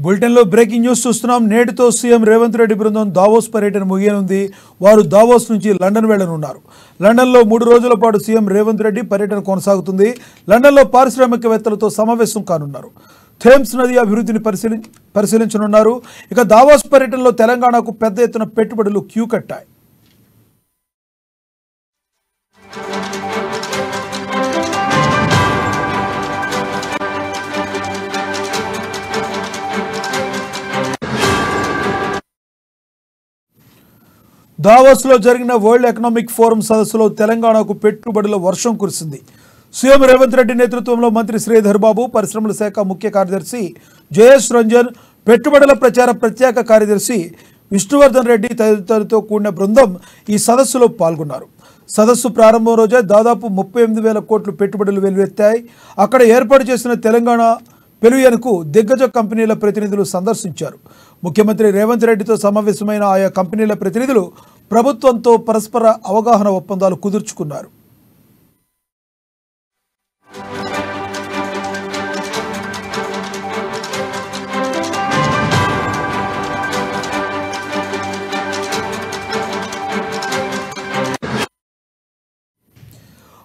బులెటిన్లో breaking news చూస్తున్నాం. నేటితో సీఎం రేవంత్ రెడ్డి బృందం దావోస్ పర్యటన ముగియనుంది. వారు దావోస్ నుంచి లండన్ వెళ్లనున్నారు. లండన్లో 3 రోజుల పాటు సీఎం రేవంత్ రెడ్డి పర్యటన కొనసాగుతుంది. లండన్లో పారిశ్రామికవేత్తలతో సమావేశం కానున్నారు. థేమ్స్ నది అభివృద్ధిని పరిశీలించనున్నారు. ఇక దావోస్ పర్యటనలో తెలంగాణకు పెద్ద ఎత్తున పెట్టుబడులు క్యూ కట్టాయి. దావోస్లో జరిగిన వరల్డ్ ఎకనామిక్ ఫోరం సదస్సులో తెలంగాణకు పెట్టుబడుల వర్షం కురిసింది. సీఎం రేవంత్ రెడ్డి నేతృత్వంలో మంత్రి శ్రీధర్ బాబు, పరిశ్రమల శాఖ ముఖ్య కార్యదర్శి జయేష్ రంజన్, పెట్టుబడుల ప్రచార ప్రత్యేక కార్యదర్శి విష్ణువర్ధన్ రెడ్డి తదితరులతో కూడిన బృందం ఈ సదస్సులో పాల్గొన్నారు. సదస్సు ప్రారంభం రోజే దాదాపు 38,000 కోట్లు పెట్టుబడులు వెలువెత్తాయి. అక్కడ ఏర్పాటు చేసిన తెలంగాణ పెవిలియన్కు దిగ్గజ కంపెనీల ప్రతినిధులు సందర్శించారు. ముఖ్యమంత్రి రేవంత్ రెడ్డితో సమావేశమైన ఆయా కంపెనీల ప్రతినిధులు ప్రభుత్వంతో పరస్పర అవగాహన ఒప్పందాలు కుదుర్చుకున్నారు.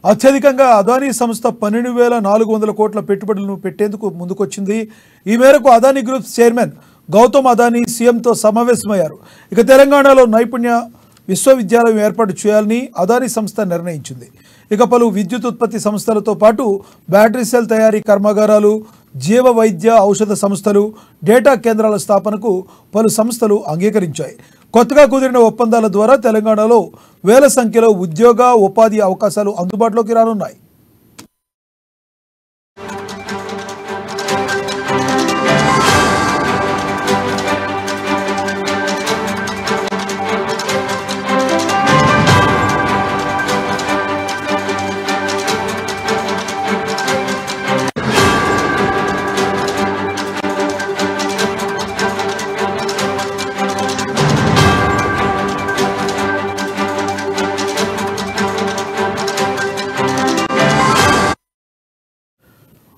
అత్యధికంగా అదానీ సంస్థ 12,400 కోట్ల పెట్టుబడులను పెట్టేందుకు ముందుకొచ్చింది. ఈ మేరకు అదానీ గ్రూప్ చైర్మన్ గౌతమ్ అదానీ సీఎంతో సమావేశమయ్యారు. ఇక తెలంగాణలో నైపుణ్య విశ్వవిద్యాలయం ఏర్పాటు చేయాలని అదానీ సంస్థ నిర్ణయించింది. ఇక పలు విద్యుత్ ఉత్పత్తి సంస్థలతో పాటు బ్యాటరీ సెల్ తయారీ కర్మాగారాలు, జీవ వైద్య ఔషధ సంస్థలు, డేటా కేంద్రాల స్థాపనకు పలు సంస్థలు అంగీకరించాయి. కొత్తగా కుదిరిన ఒప్పందాల ద్వారా తెలంగాణలో వేల సంఖ్యలో ఉద్యోగ ఉపాధి అవకాశాలు అందుబాటులోకి రానున్నాయి.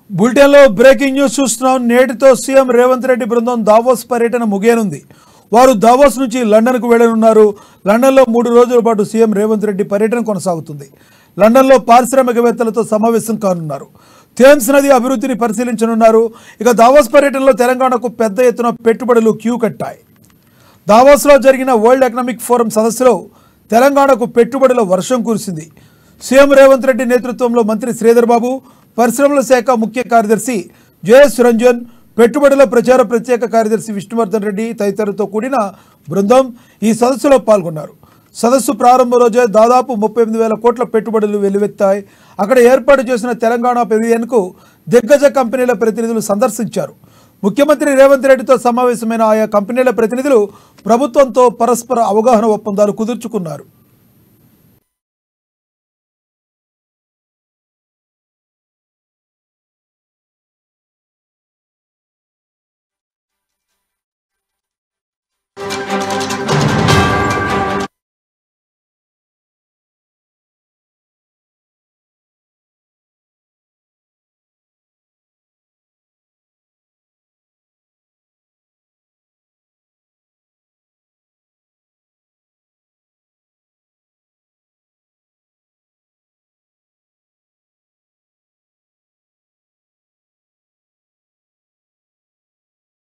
బులెటిన్లో బ్రేకింగ్ న్యూస్ చూస్తున్నాం. నేటితో సీఎం రేవంత్ రెడ్డి బృందం దావోస్ పర్యటన ముగియనుంది. వారు దావోస్ నుంచి లండన్కు వెళ్లనున్నారు. లండన్లో 3 రోజుల పాటు సీఎం రేవంత్ రెడ్డి పర్యటన కొనసాగుతుంది. లండన్లో పారిశ్రామికవేత్తలతో సమావేశం కానున్నారు. థేమ్స్ నది అభివృద్ధిని పరిశీలించనున్నారు. ఇక దావోస్ పర్యటనలో తెలంగాణకు పెద్ద ఎత్తున పెట్టుబడులు క్యూ కట్టాయి. దావోస్లో జరిగిన వరల్డ్ ఎకనామిక్ ఫోరం సదస్సులో తెలంగాణకు పెట్టుబడుల వర్షం కురిసింది. సీఎం రేవంత్ రెడ్డి నేతృత్వంలో మంత్రి శ్రీధర్ బాబు, పరిశ్రమల శాఖ ముఖ్య కార్యదర్శి జయేష్ రంజన్, పెట్టుబడుల ప్రచార ప్రత్యేక కార్యదర్శి విష్ణువర్ధన్ రెడ్డి తదితరులతో కూడిన బృందం ఈ సదస్సులో పాల్గొన్నారు. సదస్సు ప్రారంభ రోజే దాదాపు 38,000 కోట్ల పెట్టుబడులు వెలువెత్తాయి. అక్కడ ఏర్పాటు చేసిన తెలంగాణ పెవిలియన్కు దిగ్గజ కంపెనీల ప్రతినిధులు సందర్శించారు. ముఖ్యమంత్రి రేవంత్ రెడ్డితో సమావేశమైన ఆయా కంపెనీల ప్రతినిధులు ప్రభుత్వంతో పరస్పర అవగాహన ఒప్పందాలు కుదుర్చుకున్నారు.